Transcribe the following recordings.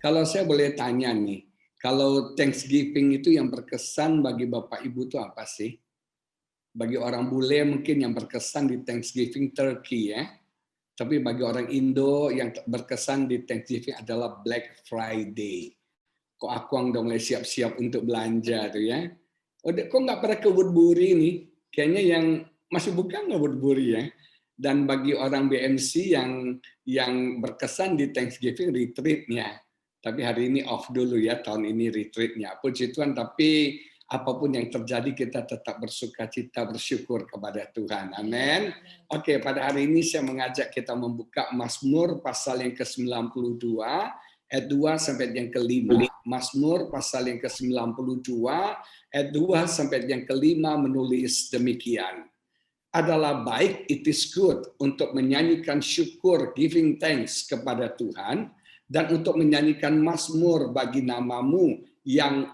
Kalau saya boleh tanya nih, kalau Thanksgiving itu yang berkesan bagi Bapak Ibu itu apa sih? Bagi orang bule mungkin yang berkesan di Thanksgiving turkey ya. Tapi bagi orang Indo yang berkesan di Thanksgiving adalah Black Friday. Kok aku udah mulai siap-siap untuk belanja tuh ya. Kok nggak pada ke Woodbury nih? Kayaknya yang masih bukan nggak Woodbury ya. Dan bagi orang BMC yang berkesan di Thanksgiving retreat-nya. Tapi hari ini off dulu ya, tahun ini retreat-nya. Puji Tuhan, tapi apapun yang terjadi kita tetap bersukacita, bersyukur kepada Tuhan. Amin. Oke, pada hari ini saya mengajak kita membuka Mazmur pasal yang ke-92 ayat 2 sampai yang ke-5. Mazmur pasal yang ke-92 ayat 2 sampai yang ke-5 menulis demikian. Adalah baik, it is good untuk menyanyikan syukur, giving thanks kepada Tuhan, dan untuk menyanyikan mazmur bagi namamu yang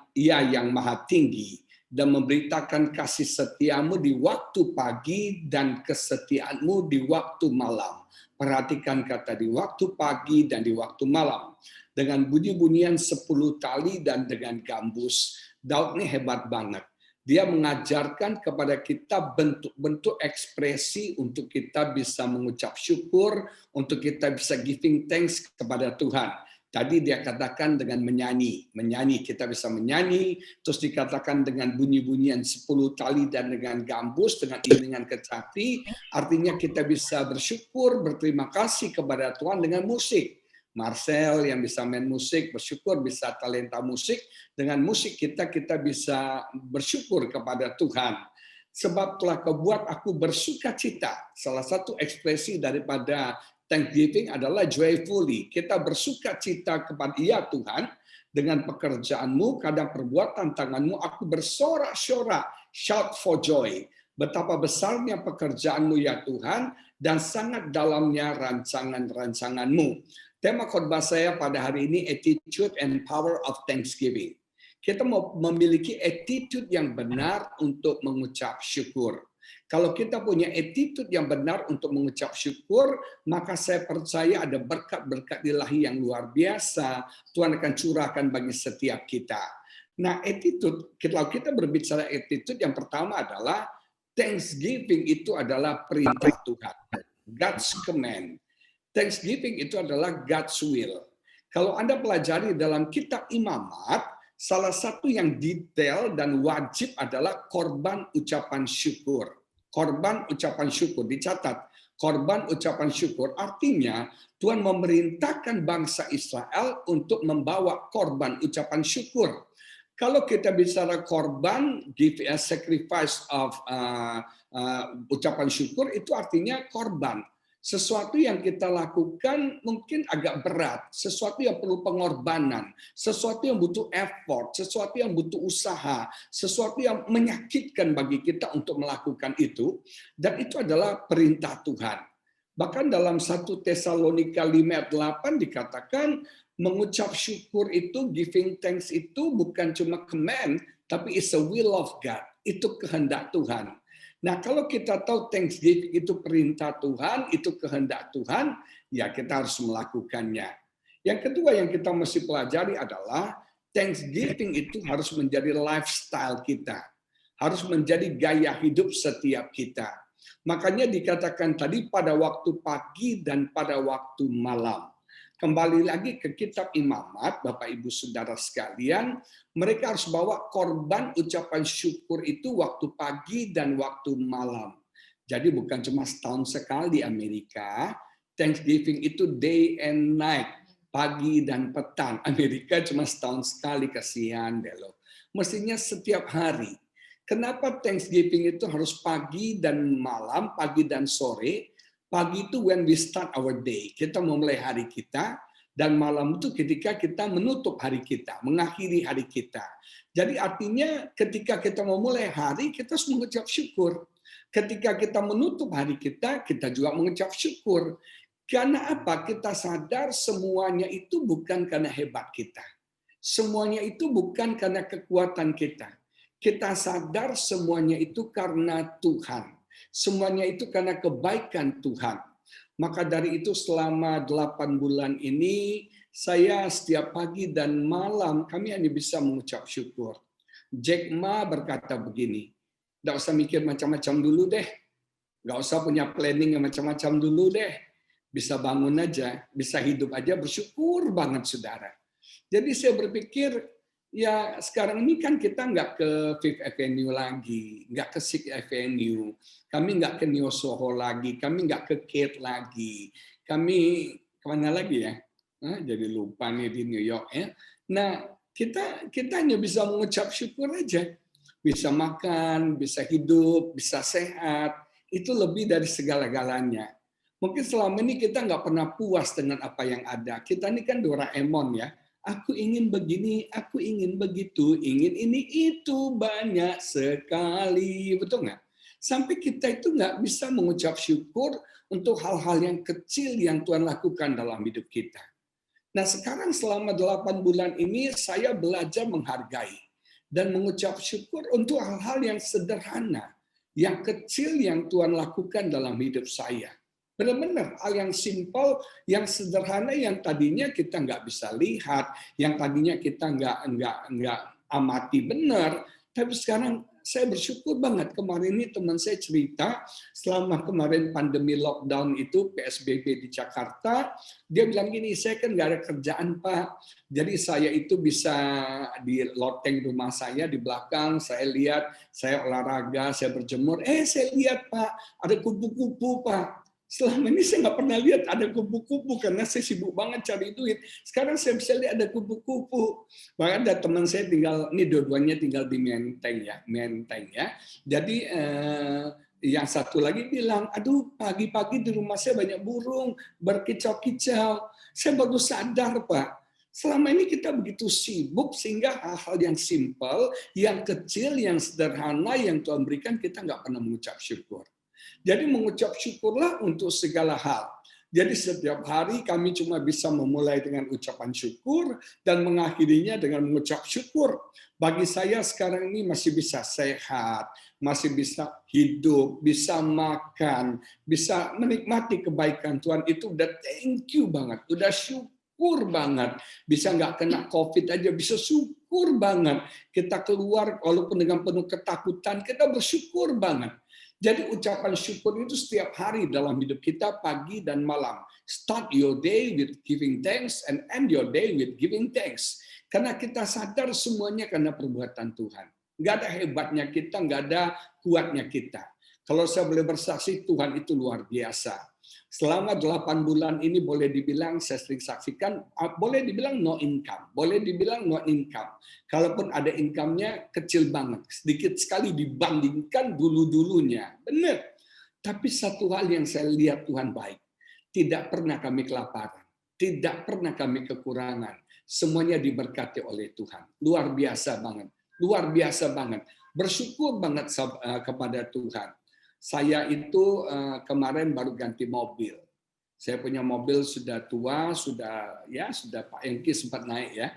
maha tinggi, dan memberitakan kasih setiamu di waktu pagi dan kesetiaanmu di waktu malam. Perhatikan kata di waktu pagi dan di waktu malam. Dengan bunyi-bunyian 10 tali dan dengan gambus. Daud ini hebat banget. Dia mengajarkan kepada kita bentuk-bentuk ekspresi untuk kita bisa mengucap syukur, untuk kita bisa giving thanks kepada Tuhan. Tadi dia katakan dengan menyanyi, kita bisa menyanyi, terus dikatakan dengan bunyi-bunyian 10 tali dan dengan gambus, dengan iringan kecapi, artinya kita bisa bersyukur, berterima kasih kepada Tuhan dengan musik. Marcel yang bisa main musik, bersyukur bisa talenta musik, dengan musik kita bisa bersyukur kepada Tuhan. Sebab telah kebuat aku bersukacita. Salah satu ekspresi daripada Thanksgiving adalah joyfully. Kita bersukacita kepada ya Tuhan, dengan pekerjaanmu, kadang perbuatan tanganmu, aku bersorak-sorak, shout for joy. Betapa besarnya pekerjaanmu ya Tuhan, dan sangat dalamnya rancangan-rancanganmu. Tema khotbah saya pada hari ini, Attitude and Power of Thanksgiving. Kita mau memiliki attitude yang benar untuk mengucap syukur. Kalau kita punya attitude yang benar untuk mengucap syukur, maka saya percaya ada berkat-berkat ilahi yang luar biasa Tuhan akan curahkan bagi setiap kita. Nah, attitude, kalau kita berbicara attitude, yang pertama adalah Thanksgiving itu adalah perintah Tuhan. God's command. Thanksgiving itu adalah God's will. Kalau Anda pelajari dalam kitab Imamat, salah satu yang detail dan wajib adalah korban ucapan syukur. Korban ucapan syukur, dicatat. Korban ucapan syukur artinya Tuhan memerintahkan bangsa Israel untuk membawa korban ucapan syukur. Kalau kita bicara korban, give a sacrifice of ucapan syukur, itu artinya korban. Sesuatu yang kita lakukan mungkin agak berat, sesuatu yang perlu pengorbanan, sesuatu yang butuh effort, sesuatu yang butuh usaha, sesuatu yang menyakitkan bagi kita untuk melakukan itu, dan itu adalah perintah Tuhan. Bahkan dalam 1 Tesalonika 5 ayat 8 dikatakan mengucap syukur itu, giving thanks itu bukan cuma command, tapi it's a will of God, itu kehendak Tuhan. Nah, kalau kita tahu Thanksgiving itu perintah Tuhan, itu kehendak Tuhan, ya kita harus melakukannya. Yang kedua yang kita mesti pelajari adalah Thanksgiving itu harus menjadi lifestyle kita. Harus menjadi gaya hidup setiap kita. Makanya dikatakan tadi pada waktu pagi dan pada waktu malam. Kembali lagi ke kitab Imamat, Bapak Ibu Saudara sekalian, mereka harus bawa korban ucapan syukur itu waktu pagi dan waktu malam. Jadi bukan cuma setahun sekali di Amerika, Thanksgiving itu day and night, pagi dan petang. Amerika cuma setahun sekali, kasihan deh loh. Mestinya setiap hari. Kenapa Thanksgiving itu harus pagi dan malam, pagi dan sore? Pagi itu when we start our day, kita memulai hari kita, dan malam itu ketika kita menutup hari kita, mengakhiri hari kita. Jadi artinya ketika kita memulai hari, kita harus mengucap syukur. Ketika kita menutup hari kita juga mengucap syukur. Karena apa? Kita sadar semuanya itu bukan karena hebat kita. Semuanya itu bukan karena kekuatan kita. Kita sadar semuanya itu karena Tuhan. Semuanya itu karena kebaikan Tuhan. Maka dari itu selama 8 bulan ini Saya setiap pagi dan malam kami hanya bisa mengucap syukur. Jack Ma berkata begini, nggak usah mikir macam-macam dulu deh, nggak usah punya planning yang macam-macam dulu deh. Bisa bangun aja, bisa hidup aja, bersyukur banget saudara. Jadi saya berpikir, ya sekarang ini kan kita nggak ke Fifth Avenue lagi, nggak ke Sixth Avenue, kami nggak ke Neo Soho lagi, kami nggak ke Kate lagi, kami kemana lagi ya? Jadi lupa nih di New York ya. Nah, kita hanya bisa mengucap syukur aja. Bisa makan, bisa hidup, bisa sehat. Itu lebih dari segala-galanya. Mungkin selama ini kita nggak pernah puas dengan apa yang ada. Kita ini kan Doraemon ya. Aku ingin begini, aku ingin begitu, ingin ini, itu banyak sekali. Betul nggak? Sampai kita itu nggak bisa mengucap syukur untuk hal-hal yang kecil yang Tuhan lakukan dalam hidup kita. Nah sekarang selama 8 bulan ini saya belajar menghargai dan mengucap syukur untuk hal-hal yang sederhana, yang kecil yang Tuhan lakukan dalam hidup saya. Benar-benar hal yang simpel, yang sederhana, yang tadinya kita nggak bisa lihat, yang tadinya kita nggak amati benar, tapi sekarang saya bersyukur banget. Kemarin ini teman saya cerita, selama kemarin pandemi lockdown itu, PSBB di Jakarta, dia bilang gini, saya kan nggak ada kerjaan Pak, jadi saya itu bisa di loteng rumah saya di belakang, saya lihat, saya olahraga, saya berjemur, saya lihat Pak, ada kupu-kupu Pak. Selama ini saya nggak pernah lihat ada kupu-kupu karena saya sibuk banget cari duit. Sekarang saya bisa lihat ada kupu-kupu. Bahkan ada teman saya tinggal, ini dua-duanya tinggal di Menteng ya. Jadi yang satu lagi bilang, aduh pagi-pagi di rumah saya banyak burung berkicau-kicau. Saya baru sadar Pak. Selama ini kita begitu sibuk sehingga hal-hal yang simpel, yang kecil, yang sederhana yang Tuhan berikan kita nggak pernah mengucap syukur. Jadi mengucap syukurlah untuk segala hal. Jadi setiap hari kami cuma bisa memulai dengan ucapan syukur dan mengakhirinya dengan mengucap syukur. Bagi saya sekarang ini masih bisa sehat, masih bisa hidup, bisa makan, bisa menikmati kebaikan Tuhan, itu udah thank you banget, udah syukur banget. Bisa nggak kena COVID aja, bisa syukur banget. Kita keluar walaupun dengan penuh ketakutan, kita bersyukur banget. Jadi ucapan syukur itu setiap hari dalam hidup kita, pagi dan malam. Start your day with giving thanks and end your day with giving thanks. Karena kita sadar semuanya karena perbuatan Tuhan. Nggak ada hebatnya kita, nggak ada kuatnya kita. Kalau saya boleh bersaksi, Tuhan itu luar biasa. Selama 8 bulan ini boleh dibilang, saya sering saksikan, boleh dibilang no income. Boleh dibilang no income. Kalaupun ada income-nya, kecil banget. Sedikit sekali dibandingkan dulu-dulunya. Benar. Tapi satu hal yang saya lihat Tuhan baik. Tidak pernah kami kelaparan. Tidak pernah kami kekurangan. Semuanya diberkati oleh Tuhan. Luar biasa banget. Luar biasa banget. Bersyukur banget kepada Tuhan. Saya itu kemarin baru ganti mobil. Saya punya mobil sudah tua, sudah Pak Yongki sempat naik ya.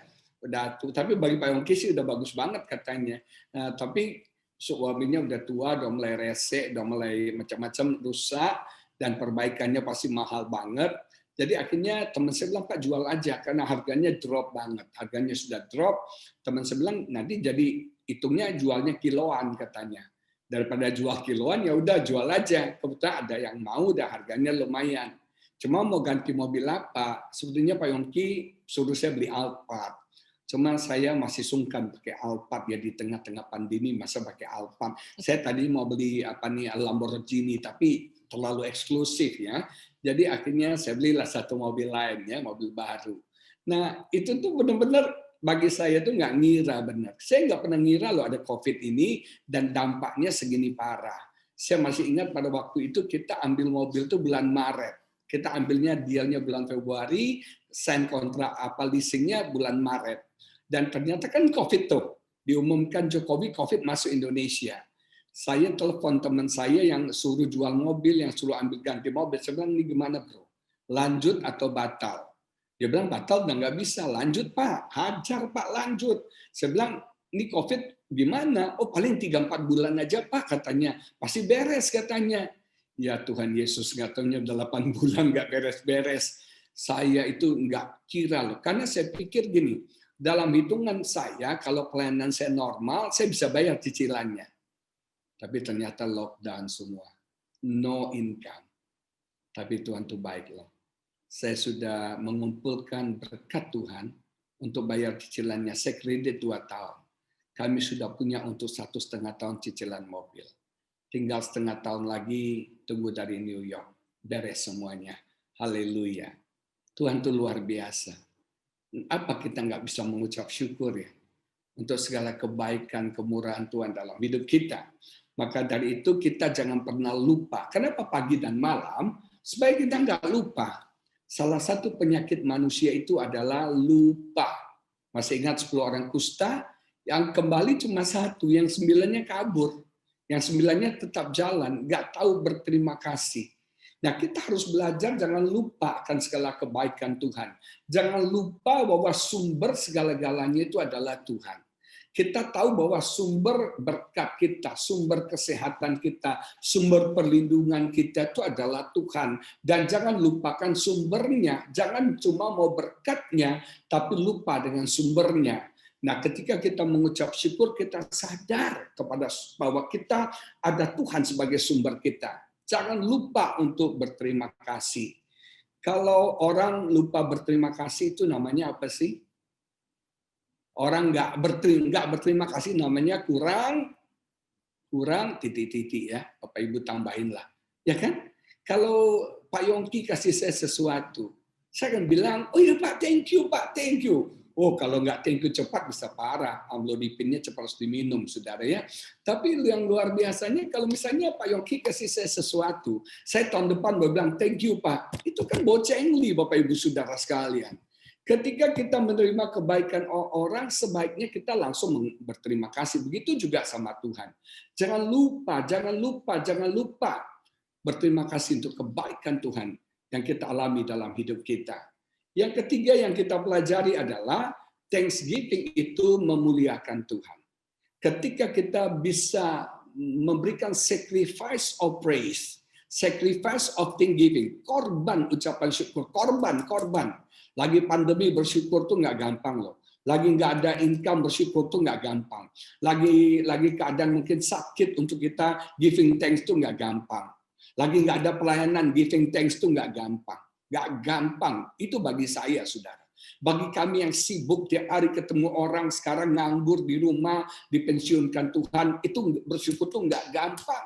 Udah tua, tapi bagi Pak Yongki sih udah bagus banget katanya. Tapi mobilnya udah tua, udah mulai resek, udah mulai macam-macam rusak dan perbaikannya pasti mahal banget. Jadi akhirnya teman saya bilang Pak jual aja karena harganya drop banget. Harganya sudah drop. Teman saya bilang nanti jadi hitungnya jualnya kiloan katanya. Daripada jual kiloan ya udah jual aja. Kebetulan ada yang mau, dah harganya lumayan. Cuma mau ganti mobil apa? Sebetulnya Pak Yongki suruh saya beli Alphard. Cuma saya masih sungkan pakai Alphard ya di tengah-tengah pandemi masa pakai Alphard. Saya tadi mau beli Lamborghini tapi terlalu eksklusif ya. Jadi akhirnya saya belilah satu mobil lain ya, mobil baru. Nah itu tuh benar-benar bagi saya tuh nggak ngira benar. Saya nggak pernah ngira loh ada COVID ini dan dampaknya segini parah. Saya masih ingat pada waktu itu kita ambil mobil tuh bulan Maret. Kita ambilnya dealnya bulan Februari, sign kontrak leasingnya bulan Maret. Dan ternyata kan COVID tuh diumumkan Jokowi COVID masuk Indonesia. Saya telepon teman saya yang suruh jual mobil, yang suruh ambil ganti mobil. Saya bilang, ini gimana bro? Lanjut atau batal? Dia bilang batal udah nggak bisa, lanjut Pak, hajar Pak, lanjut. Saya bilang ini COVID gimana? Oh paling 3-4 bulan aja Pak katanya, pasti beres katanya. Ya Tuhan Yesus nggak tahunya 8 bulan nggak beres-beres. Saya itu nggak kira loh, karena saya pikir gini, dalam hitungan saya kalau pelayanan saya normal, saya bisa bayar cicilannya. Tapi ternyata lockdown semua, no income. Tapi Tuhan tuh baik loh. Saya sudah mengumpulkan berkat Tuhan untuk bayar cicilannya. Saya kredit 2 tahun. Kami sudah punya untuk 1,5 tahun cicilan mobil. Tinggal 1,5 tahun lagi tunggu dari New York. Beres semuanya. Haleluya. Tuhan itu luar biasa. Apa kita nggak bisa mengucap syukur ya? Untuk segala kebaikan, kemurahan Tuhan dalam hidup kita. Maka dari itu kita jangan pernah lupa. Kenapa pagi dan malam? Supaya kita nggak lupa. Salah satu penyakit manusia itu adalah lupa. Masih ingat 10 orang kusta? Yang kembali cuma 1, yang 9-nya kabur. Yang 9-nya tetap jalan, nggak tahu berterima kasih. Nah, kita harus belajar jangan lupa akan segala kebaikan Tuhan. Jangan lupa bahwa sumber segala-galanya itu adalah Tuhan. Kita tahu bahwa sumber berkat kita, sumber kesehatan kita, sumber perlindungan kita itu adalah Tuhan. Dan jangan lupakan sumbernya. Jangan cuma mau berkatnya, tapi lupa dengan sumbernya. Nah, ketika kita mengucap syukur, kita sadar kepada bahwa kita ada Tuhan sebagai sumber kita. Jangan lupa untuk berterima kasih. Kalau orang lupa berterima kasih itu namanya apa sih? Orang nggak berterima kasih namanya kurang titik-titik ya. Bapak Ibu tambahin lah. Ya kan? Kalau Pak Yongki kasih saya sesuatu, saya akan bilang, oh iya Pak, thank you Pak, thank you. Oh, kalau nggak thank you cepat bisa parah. Amlodipinnya cepat harus diminum, saudara ya. Tapi yang luar biasanya, kalau misalnya Pak Yongki kasih saya sesuatu, saya tahun depan bilang thank you Pak. Itu kan bocengli Bapak Ibu saudara sekalian. Ketika kita menerima kebaikan orang, sebaiknya kita langsung berterima kasih. Begitu juga sama Tuhan. Jangan lupa berterima kasih untuk kebaikan Tuhan yang kita alami dalam hidup kita. Yang ketiga yang kita pelajari adalah Thanksgiving itu memuliakan Tuhan. Ketika kita bisa memberikan sacrifice of praise, sacrifice of thanksgiving, korban ucapan syukur, korban. Lagi pandemi bersyukur tuh nggak gampang loh. Lagi nggak ada income bersyukur tuh nggak gampang. Lagi keadaan mungkin sakit untuk kita giving thanks tuh nggak gampang. Lagi nggak ada pelayanan giving thanks tuh nggak gampang. Nggak gampang. Itu bagi saya, saudara. Bagi kami yang sibuk tiap hari ketemu orang, sekarang nganggur di rumah, dipensiunkan Tuhan, itu bersyukur tuh nggak gampang.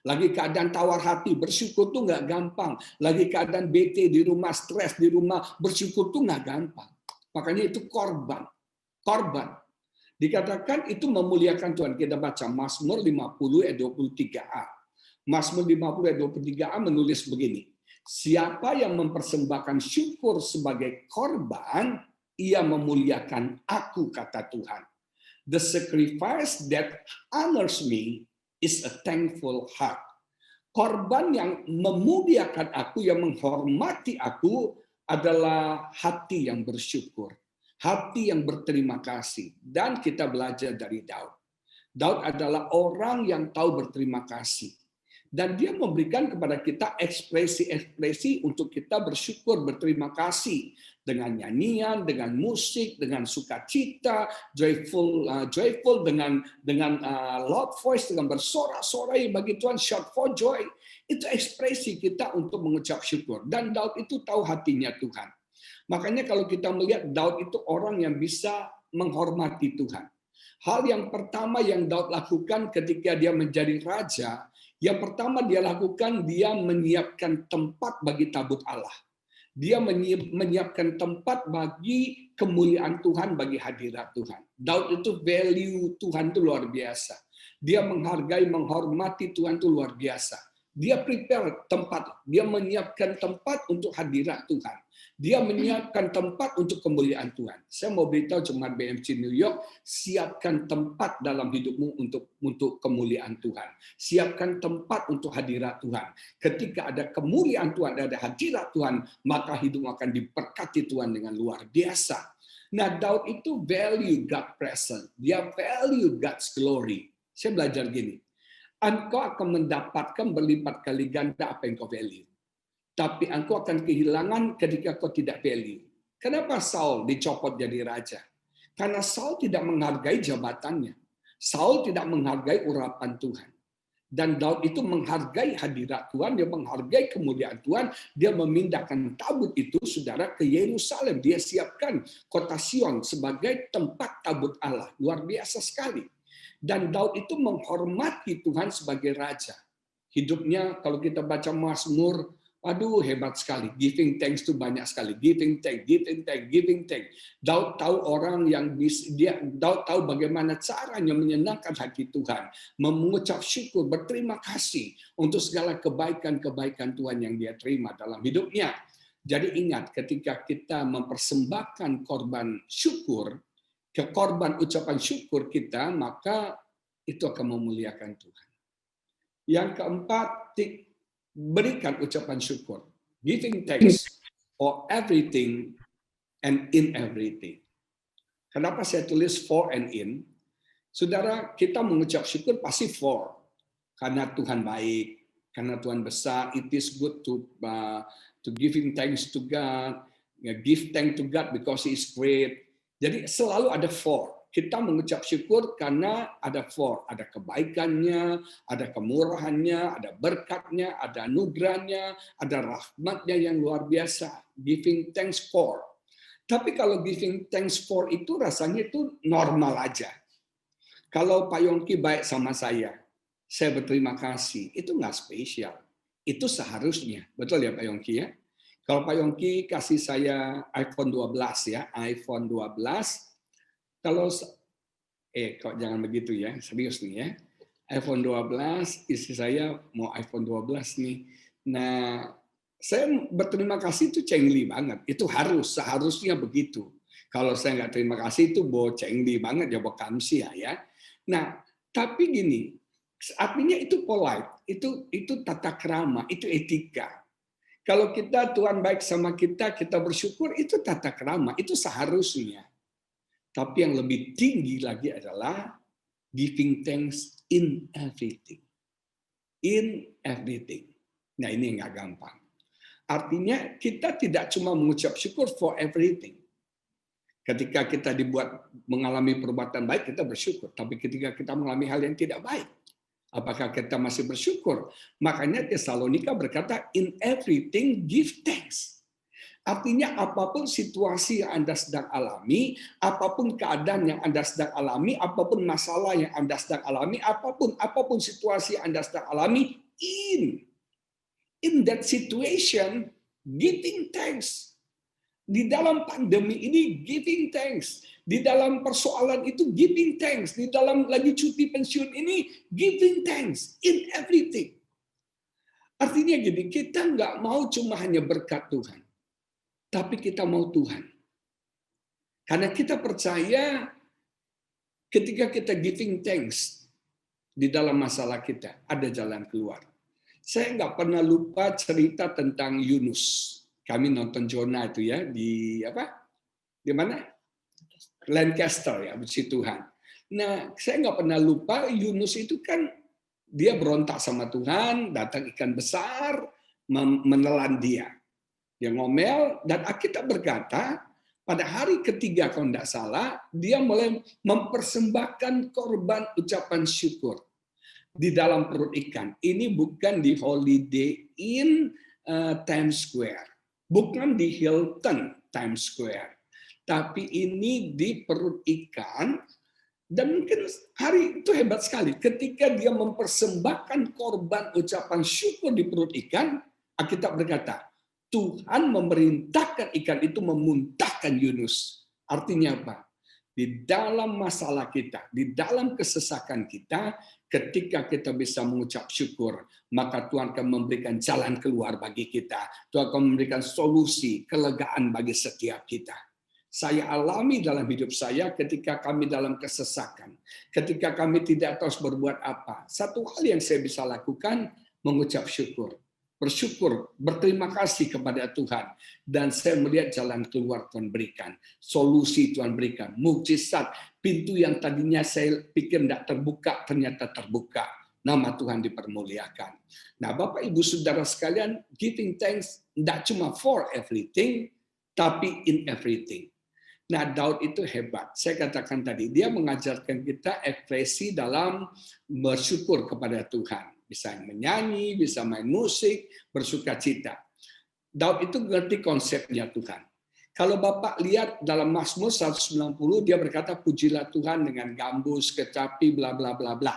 Lagi keadaan tawar hati, bersyukur tuh nggak gampang. Lagi keadaan bete di rumah, stres di rumah, bersyukur tuh nggak gampang. Makanya itu korban. Dikatakan itu memuliakan Tuhan. Kita baca Mazmur 50 ayat 23a. Mazmur 50 ayat 23a menulis begini. Siapa yang mempersembahkan syukur sebagai korban, ia memuliakan aku, kata Tuhan. The sacrifice that honors me is a thankful heart. Korban yang memuliakan aku, yang menghormati aku adalah hati yang bersyukur. Hati yang berterima kasih. Dan kita belajar dari Daud. Daud adalah orang yang tahu berterima kasih. Dan dia memberikan kepada kita ekspresi-ekspresi untuk kita bersyukur, berterima kasih dengan nyanyian, dengan musik, dengan sukacita, joyful dengan loud voice, dengan bersorak-sorai bagi Tuhan, shout for joy. Itu ekspresi kita untuk mengucap syukur. Dan Daud itu tahu hatinya Tuhan. Makanya kalau kita melihat Daud itu orang yang bisa menghormati Tuhan. Hal yang pertama yang Daud lakukan ketika dia menjadi raja, yang pertama dia lakukan, dia menyiapkan tempat bagi tabut Allah. Dia menyiapkan tempat bagi kemuliaan Tuhan, bagi hadirat Tuhan. Daud itu value Tuhan itu luar biasa. Dia menghargai, menghormati Tuhan itu luar biasa. Dia prepare tempat, dia menyiapkan tempat untuk hadirat Tuhan. Dia menyiapkan tempat untuk kemuliaan Tuhan. Saya mau beritahu jemaat BMC New York, siapkan tempat dalam hidupmu untuk kemuliaan Tuhan. Siapkan tempat untuk hadirat Tuhan. Ketika ada kemuliaan Tuhan, ada hadirat Tuhan, maka hidupmu akan diberkati Tuhan dengan luar biasa. Nah, Daud itu value God presence. Dia value God's glory. Saya belajar gini. Engkau akan mendapatkan berlipat kali ganda apa yang kau value. tapi engkau akan kehilangan ketika kau tidak value. Kenapa Saul dicopot jadi raja? Karena Saul tidak menghargai jabatannya. Saul tidak menghargai urapan Tuhan. Dan Daud itu menghargai hadirat Tuhan, dia menghargai kemuliaan Tuhan, dia memindahkan tabut itu, saudara, ke Yerusalem. Dia siapkan kota Sion sebagai tempat tabut Allah. Luar biasa sekali. Dan Daud itu menghormati Tuhan sebagai raja. Hidupnya, kalau kita baca Mazmur, aduh hebat sekali. Giving thanks itu banyak sekali. Giving thanks, giving thanks, giving thanks. Daud tahu orang yang Daud tahu bagaimana caranya menyenangkan hati Tuhan, mengucap syukur, berterima kasih untuk segala kebaikan-kebaikan Tuhan yang dia terima dalam hidupnya. Jadi ingat, ketika kita mempersembahkan korban syukur, ke korban ucapan syukur kita, maka itu akan memuliakan Tuhan. Yang keempat, berikan ucapan syukur. Giving thanks for everything and in everything. Kenapa saya tulis for and in? Saudara, kita mengucap syukur pasti for. Karena Tuhan baik, karena Tuhan besar. It is good to giving thanks to God. Give thanks to God because He is great. Jadi selalu ada for. Kita mengucap syukur karena ada for. Ada kebaikannya, ada kemurahannya, ada berkatnya, ada anugerahnya, ada rahmatnya yang luar biasa. Giving thanks for. Tapi kalau giving thanks for itu rasanya itu normal aja. Kalau Pak Yongki baik sama saya berterima kasih. Itu nggak spesial. Itu seharusnya. Betul ya Pak Yongki ya? Kalau Pak Yongki kasih saya iPhone 12 ya, iPhone 12. Kalau kok jangan begitu ya, serius nih ya. iPhone 12, istri saya mau iPhone 12 nih. Nah, saya berterima kasih itu cengli banget. Itu seharusnya begitu. Kalau saya nggak terima kasih itu cengli banget ya, kamsia ya. Nah, tapi gini, artinya itu polite, itu tata krama, itu etika. Kalau Tuhan baik sama kita bersyukur, itu tata krama, itu seharusnya. Tapi yang lebih tinggi lagi adalah giving thanks in everything. In everything. Nah ini nggak gampang. Artinya kita tidak cuma mengucap syukur for everything. Ketika kita mengalami perbuatan baik, kita bersyukur. Tapi ketika kita mengalami hal yang tidak baik, apakah kita masih bersyukur? Makanya Tesalonika berkata, in everything give thanks. Artinya apapun situasi yang Anda sedang alami, apapun keadaan yang Anda sedang alami, apapun masalah yang Anda sedang alami, apapun situasi yang Anda sedang alami, in that situation, giving thanks. Di dalam pandemi ini, giving thanks. Di dalam persoalan itu, giving thanks. Di dalam lagi cuti pensiun ini, giving thanks. In everything. Artinya gini, kita nggak mau cuma hanya berkat Tuhan. Tapi kita mau Tuhan. Karena kita percaya ketika kita giving thanks di dalam masalah kita, ada jalan keluar. Saya nggak pernah lupa cerita tentang Yunus. Kami nonton Jonah itu ya, di mana? Lancaster ya, puji Tuhan. Nah, saya nggak pernah lupa Yunus itu kan dia berontak sama Tuhan, datang ikan besar, menelan dia. Dia ngomel, dan Alkitab berkata, pada hari ketiga kalau tidak salah, dia mulai mempersembahkan korban ucapan syukur di dalam perut ikan. Ini bukan di Holiday Inn Times Square, bukan di Hilton Times Square, tapi ini di perut ikan. Dan mungkin hari itu hebat sekali, ketika dia mempersembahkan korban ucapan syukur di perut ikan, Alkitab berkata, Tuhan memerintahkan ikan itu memuntahkan Yunus. Artinya apa? Di dalam masalah kita, di dalam kesesakan kita, ketika kita bisa mengucap syukur, maka Tuhan akan memberikan jalan keluar bagi kita. Tuhan akan memberikan solusi, kelegaan bagi setiap kita. Saya alami dalam hidup saya ketika kami dalam kesesakan. Ketika kami tidak tahu berbuat apa. Satu hal yang saya bisa lakukan, mengucap syukur. Bersyukur, berterima kasih kepada Tuhan. Dan saya melihat jalan keluar Tuhan berikan. Solusi Tuhan berikan. Mukjizat, pintu yang tadinya saya pikir tidak terbuka, ternyata terbuka. nama Tuhan dipermuliakan. Nah, Bapak Ibu Saudara sekalian, giving thanks tidak cuma for everything, tapi in everything. Nah, Daud itu hebat. Saya katakan tadi, dia mengajarkan kita ekspresi dalam bersyukur kepada Tuhan. Bisa menyanyi, bisa main musik, bersukacita. Daud itu ngerti konsepnya Tuhan. Kalau Bapak lihat dalam Mazmur 190, dia berkata, pujilah Tuhan dengan gambus, kecapi, bla bla bla bla.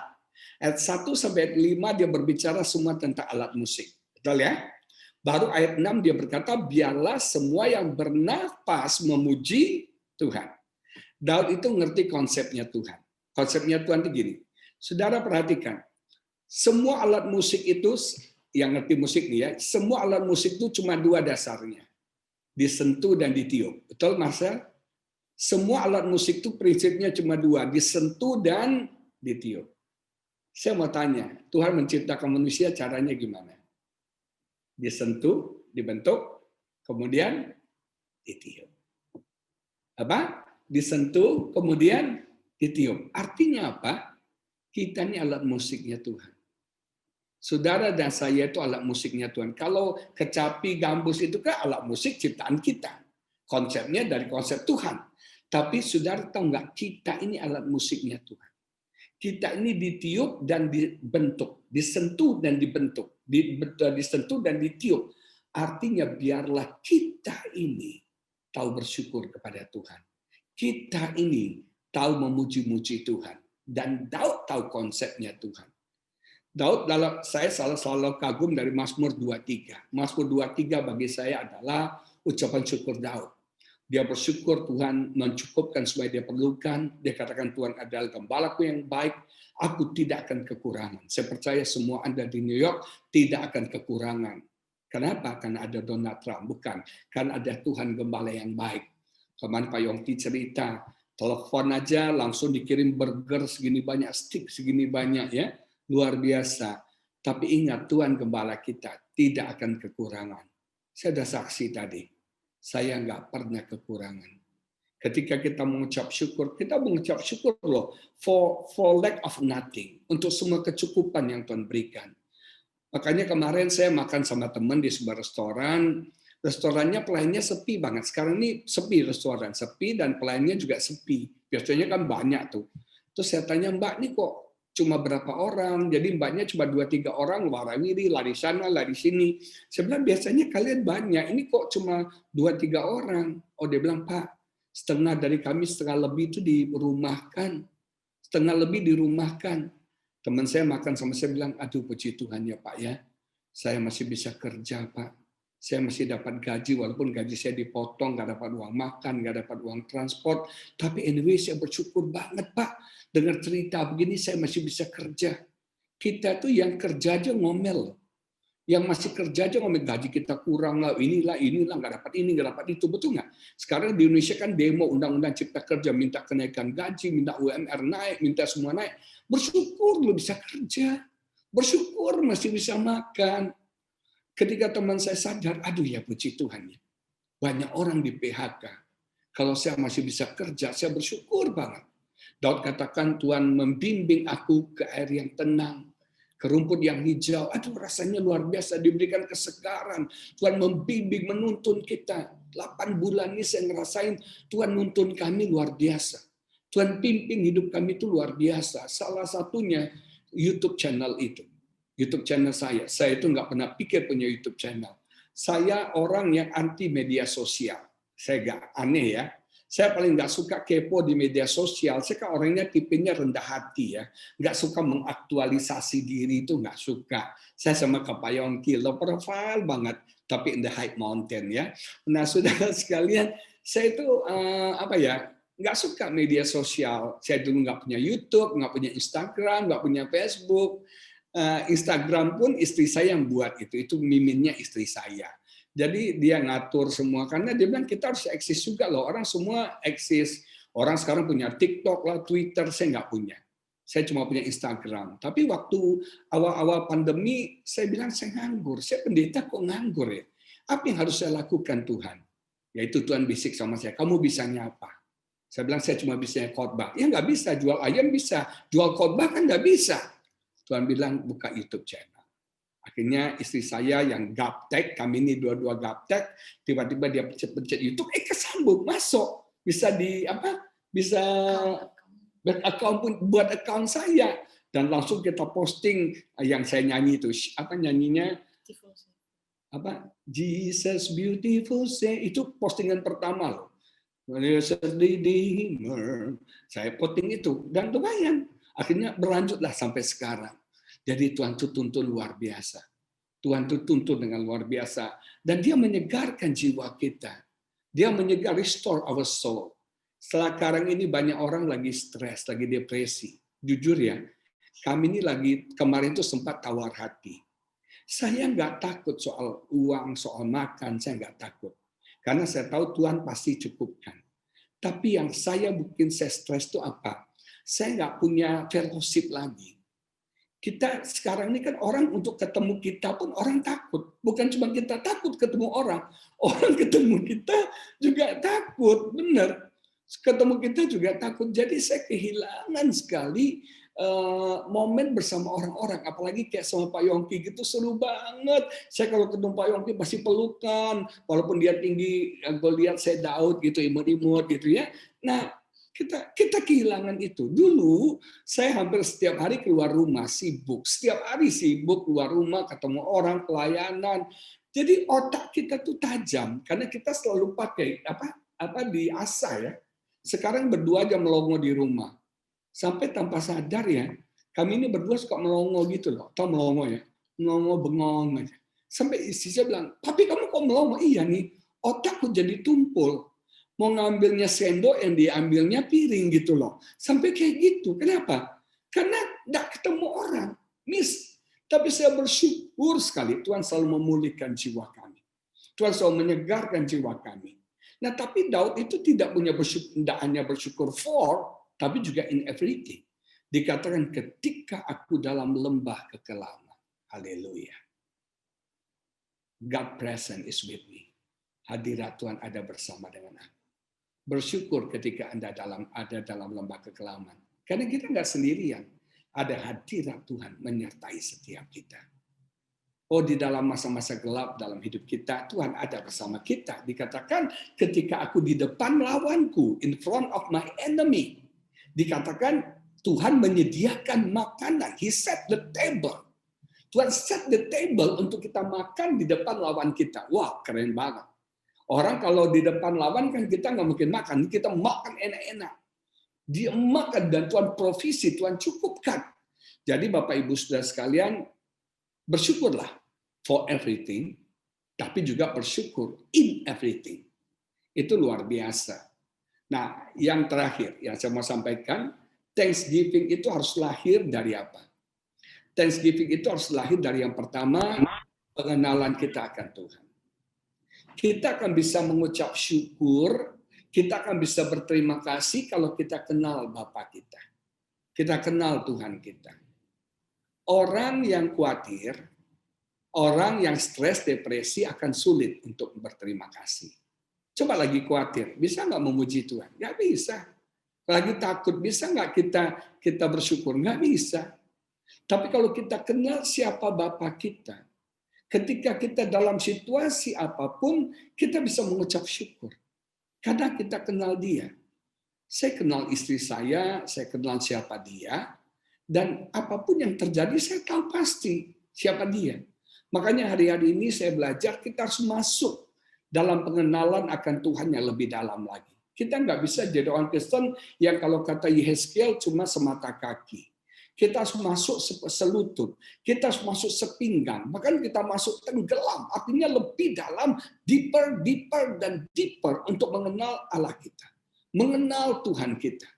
Ayat 1 sampai ayat 5 dia berbicara semua tentang alat musik. Betul ya? Baru ayat 6 dia berkata, biarlah semua yang bernafas memuji Tuhan. Daud itu ngerti konsepnya Tuhan. Konsepnya Tuhan itu gini. Saudara perhatikan, semua alat musik itu, yang ngerti musik nih ya, semua alat musik itu cuma dua dasarnya. Disentuh dan ditiup. Betul, Marcel? Semua alat musik itu prinsipnya cuma dua, disentuh dan ditiup. Saya mau tanya, Tuhan menciptakan manusia caranya gimana? Disentuh, dibentuk, kemudian ditiup. Apa? Disentuh, kemudian ditiup. Artinya apa? Kita ini alat musiknya Tuhan. Saudara dan saya itu alat musiknya Tuhan. Kalau kecapi, gambus itu kan alat musik ciptaan kita. Konsepnya dari konsep Tuhan. Tapi saudara tahu nggak, kita ini alat musiknya Tuhan. Kita ini ditiup dan dibentuk, disentuh dan dibentuk, disentuh dan ditiup. Artinya biarlah kita ini tahu bersyukur kepada Tuhan. Kita ini tahu memuji-muji Tuhan. Dan Daud tahu konsepnya Tuhan. Daud, saya selalu kagum dari Mazmur 23. Mazmur 23 bagi saya adalah ucapan syukur Daud. Dia bersyukur Tuhan mencukupkan semua yang dia perlukan. Dia katakan Tuhan adalah gembalaku yang baik. Aku tidak akan kekurangan. Saya percaya semua Anda di New York tidak akan kekurangan. Kenapa? Karena ada Donald Trump. Bukan. Karena ada Tuhan gembala yang baik. Kemarin Pak Yongki cerita, telepon aja langsung dikirim burger segini banyak, stick segini banyak ya. Luar biasa. Tapi ingat, Tuhan gembala kita tidak akan kekurangan. Saya ada saksi tadi. Saya nggak pernah kekurangan. Ketika kita mengucap syukur, kita mengucap syukur loh for lack of nothing, untuk semua kecukupan yang Tuhan berikan. Makanya kemarin saya makan sama teman di sebuah restoran. Restorannya pelayannya sepi banget. Sekarang ini sepi restoran, sepi dan pelayannya juga sepi. Biasanya kan banyak tuh. Terus saya tanya, Mbak, ini kok cuma berapa orang? Jadi mbaknya cuma 2-3 orang, warawiri, lari sana, lari sini. Saya bilang, biasanya kalian banyak, ini kok cuma 2-3 orang? Oh, dia bilang, Pak, setengah dari kami, setengah lebih itu dirumahkan. Setengah lebih dirumahkan. Teman saya makan sama saya bilang, aduh puji Tuhan ya Pak ya. Saya masih bisa kerja Pak. Saya masih dapat gaji, walaupun gaji saya dipotong, nggak dapat uang makan, nggak dapat uang transport. Tapi anyway, saya bersyukur banget Pak. Dengar cerita begini, saya masih bisa kerja. Kita tuh yang kerja aja ngomel. Yang masih kerja aja ngomel, gaji kita kurang lah, inilah, nggak dapat ini, nggak dapat itu. Betul nggak? Sekarang di Indonesia kan demo undang-undang cipta kerja, minta kenaikan gaji, minta UMR naik, minta semua naik. Bersyukur lo bisa kerja. Bersyukur masih bisa makan. Ketika teman saya sadar, aduh ya puji Tuhan ya. Banyak orang di PHK. Kalau saya masih bisa kerja, saya bersyukur banget. Daud katakan, Tuhan membimbing aku ke air yang tenang, ke rumput yang hijau. Aduh rasanya luar biasa, diberikan kesegaran. Tuhan membimbing, menuntun kita. 8 bulan ini saya ngerasain Tuhan nuntun kami luar biasa. Tuhan pimpin hidup kami itu luar biasa. Salah satunya YouTube channel itu. YouTube channel saya itu nggak pernah pikir punya YouTube channel. Saya orang yang anti media sosial. Saya nggak aneh ya. Saya paling nggak suka kepo di media sosial. Saya kan orangnya tipenya rendah hati ya. Nggak suka mengaktualisasi diri itu nggak suka. Saya sama Pak Yongki, low profile banget. Tapi in the high mountain ya. Nah saudara sekalian, saya itu nggak suka media sosial. Saya dulu nggak punya YouTube, nggak punya Instagram, nggak punya Facebook. Instagram pun istri saya yang buat itu miminnya istri saya. Jadi dia ngatur semua karena dia bilang kita harus eksis juga loh. Orang semua eksis. Orang sekarang punya TikTok lah, Twitter, saya nggak punya. Saya cuma punya Instagram. Tapi waktu awal-awal pandemi, saya bilang saya nganggur. Saya pendeta kok nganggur ya? Apa yang harus saya lakukan Tuhan? Yaitu Tuhan bisik sama saya, kamu bisanya apa? Saya bilang saya cuma bisa khotbah. Ya nggak bisa, jual ayam bisa. Jual khotbah kan nggak bisa. Tuhan bilang buka YouTube channel. Akhirnya istri saya yang gaptek, kami ini dua-dua gaptek, tiba-tiba dia pencet-pencet YouTube, kesambung, masuk. Bisa bisa buat account saya. Dan langsung kita posting yang saya nyanyi itu, nyanyinya? Jesus Beautiful Say, itu postingan pertama loh. Saya posting itu, dan lumayan. Akhirnya berlanjutlah sampai sekarang. Jadi Tuhan itu tuntun luar biasa. Tuhan itu tuntun dengan luar biasa. Dan dia menyegarkan jiwa kita. Dia menyegar, restore our soul. Sekarang ini banyak orang lagi stres, lagi depresi. Jujur ya, kami ini kemarin itu sempat tawar hati. Saya nggak takut soal uang, soal makan, saya nggak takut. Karena saya tahu Tuhan pasti cukupkan. Tapi yang bikin saya stres itu apa? Saya nggak punya fellowship lagi. Kita sekarang ini kan orang untuk ketemu kita pun orang takut. Bukan cuma kita takut ketemu orang ketemu kita juga takut, benar. Ketemu kita juga takut. Jadi saya kehilangan sekali momen bersama orang-orang. Apalagi kayak sama Pak Yongki gitu, seru banget. Saya kalau ketemu Pak Yongki pasti pelukan. Walaupun dia tinggi, gue lihat saya Daud gitu, imut-imut gitu ya. Nah, kita kehilangan itu. Dulu saya hampir setiap hari keluar rumah sibuk, setiap hari sibuk keluar rumah ketemu orang, pelayanan. Jadi otak kita tuh tajam karena kita selalu pakai diasah ya. Sekarang berdua aja melongo di rumah. Sampai tanpa sadar ya, kami ini berdua suka melongo gitu loh. Tahu melongo ya? Melongo bengong aja. Sampai istri saya bilang, "Papi kamu kok melongo?" Iya nih, otakku jadi tumpul. Mau ngambilnya sendok, yang diambilnya piring gitu loh. Sampai kayak gitu. Kenapa? Karena nggak ketemu orang. Tapi saya bersyukur sekali Tuhan selalu memulihkan jiwa kami. Tuhan selalu menyegarkan jiwa kami. Nah, tapi Daud itu tidak hanya bersyukur for, tapi juga in everything. Dikatakan ketika aku dalam lembah kekelaman. Haleluya. God present is with me. Hadirat Tuhan ada bersama dengan aku. Bersyukur ketika Anda ada dalam lembah kekelaman. Karena kita nggak sendirian. Ada hadirat Tuhan menyertai setiap kita. Oh, di dalam masa-masa gelap dalam hidup kita, Tuhan ada bersama kita. Dikatakan ketika aku di depan lawanku, in front of my enemy. Dikatakan Tuhan menyediakan makanan. He set the table. Tuhan set the table untuk kita makan di depan lawan kita. Wah, keren banget. Orang kalau di depan lawan kan kita nggak mungkin makan, kita makan enak-enak. Dia makan dan Tuhan provisi, Tuhan cukupkan. Jadi Bapak Ibu Saudara sekalian, bersyukurlah for everything, tapi juga bersyukur in everything. Itu luar biasa. Nah, yang terakhir yang saya mau sampaikan, Thanksgiving itu harus lahir dari apa? Thanksgiving itu harus lahir dari yang pertama, pengenalan kita akan Tuhan. Kita akan bisa mengucap syukur, kita akan bisa berterima kasih kalau kita kenal Bapa kita. Kita kenal Tuhan kita. Orang yang khawatir, orang yang stres, depresi akan sulit untuk berterima kasih. Coba lagi khawatir, bisa nggak memuji Tuhan? Nggak bisa. Lagi takut, bisa nggak kita bersyukur? Nggak bisa. Tapi kalau kita kenal siapa Bapa kita, ketika kita dalam situasi apapun, kita bisa mengucap syukur. Karena kita kenal dia. Saya kenal istri saya kenal siapa dia, dan apapun yang terjadi, saya tahu pasti siapa dia. Makanya hari-hari ini saya belajar, kita harus masuk dalam pengenalan akan Tuhan yang lebih dalam lagi. Kita nggak bisa jadi orang Kristen yang kalau kata Yehezkiel cuma semata kaki. Kita harus masuk selutut, kita harus masuk sepinggang, bahkan kita masuk tenggelam, artinya lebih dalam, deeper, dan deeper untuk mengenal Allah kita, mengenal Tuhan kita.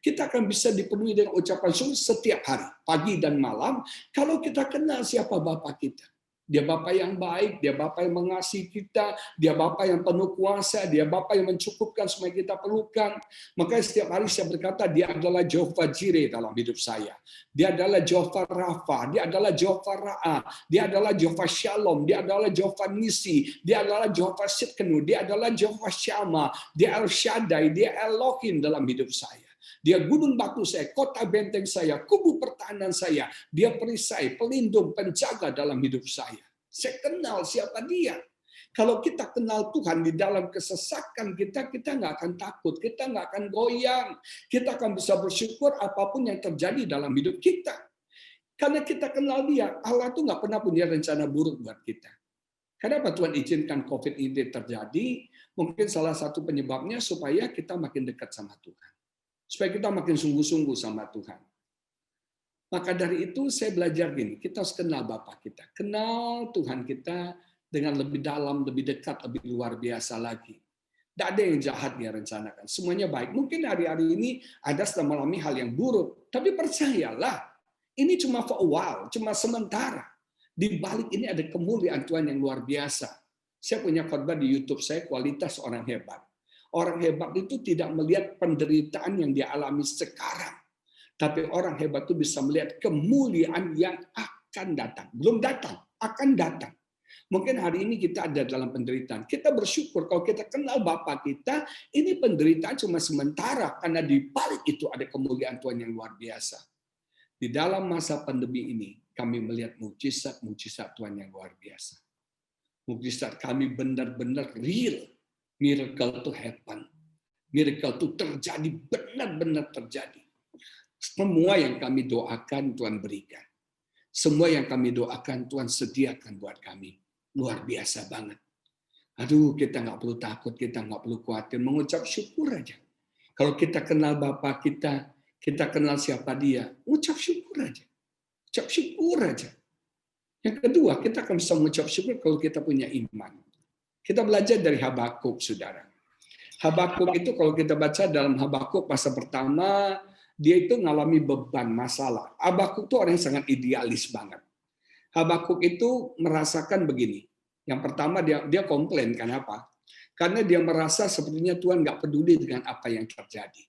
Kita akan bisa dipenuhi dengan ucapan syukur setiap hari, pagi dan malam, kalau kita kenal siapa Bapa kita. Dia Bapa yang baik, dia Bapa yang mengasihi kita, dia Bapa yang penuh kuasa, dia Bapa yang mencukupkan semua yang kita perlukan. Makanya setiap hari saya berkata, dia adalah Jehovah Jireh dalam hidup saya. Dia adalah Jehovah Rafa, dia adalah Jehovah Ra'ah, dia adalah Jehovah Shalom, dia adalah Jehovah Nisi, dia adalah Jehovah Sitkenu, dia adalah Jehovah Shammah, dia El Shaddai, dia Elohim dalam hidup saya. Dia gunung batu saya, kota benteng saya, kubu pertahanan saya. Dia perisai, pelindung, penjaga dalam hidup saya. Saya kenal siapa dia. Kalau kita kenal Tuhan di dalam kesesakan kita nggak akan takut, kita nggak akan goyang, kita akan bisa bersyukur apapun yang terjadi dalam hidup kita. Karena kita kenal Dia, Allah tuh nggak pernah punya rencana buruk buat kita. Kenapa Tuhan izinkan COVID ini terjadi? Mungkin salah satu penyebabnya supaya kita makin dekat sama Tuhan, supaya kita makin sungguh-sungguh sama Tuhan. Maka dari itu saya belajar gini, kita harus kenal Bapa kita, kenal Tuhan kita dengan lebih dalam, lebih dekat, lebih luar biasa lagi. Tidak ada yang jahat dia rencanakan. Semuanya baik. Mungkin hari-hari ini ada sedang mengalami hal yang buruk. Tapi percayalah, ini cuma for a while, cuma sementara. Di balik ini ada kemuliaan Tuhan yang luar biasa. Saya punya khotbah di YouTube saya, kualitas orang hebat. Orang hebat itu tidak melihat penderitaan yang dia alami sekarang. Tapi orang hebat itu bisa melihat kemuliaan yang akan datang. Belum datang, akan datang. Mungkin hari ini kita ada dalam penderitaan. Kita bersyukur kalau kita kenal Bapa kita, ini penderitaan cuma sementara karena di balik itu ada kemuliaan Tuhan yang luar biasa. Di dalam masa pandemi ini, kami melihat mujizat-mujizat Tuhan yang luar biasa. Mujizat kami benar-benar real. Miracle to happen. Miracle itu terjadi, benar-benar terjadi. Semua yang kami doakan Tuhan berikan. Semua yang kami doakan Tuhan sediakan buat kami. Luar biasa banget. Aduh, kita nggak perlu takut, kita nggak perlu khawatir, mengucap syukur aja. Kalau kita kenal Bapa kita kenal siapa Dia, ucap syukur aja. Ucap syukur aja. Yang kedua, kita akan bisa mengucap syukur kalau kita punya iman. Kita belajar dari Habakuk, saudara. Habakuk itu kalau kita baca dalam Habakuk pasal pertama, dia itu mengalami beban, masalah. Habakuk itu orang yang sangat idealis banget. Habakuk itu merasakan begini. Yang pertama dia komplain, kenapa? Karena dia merasa sepertinya Tuhan nggak peduli dengan apa yang terjadi.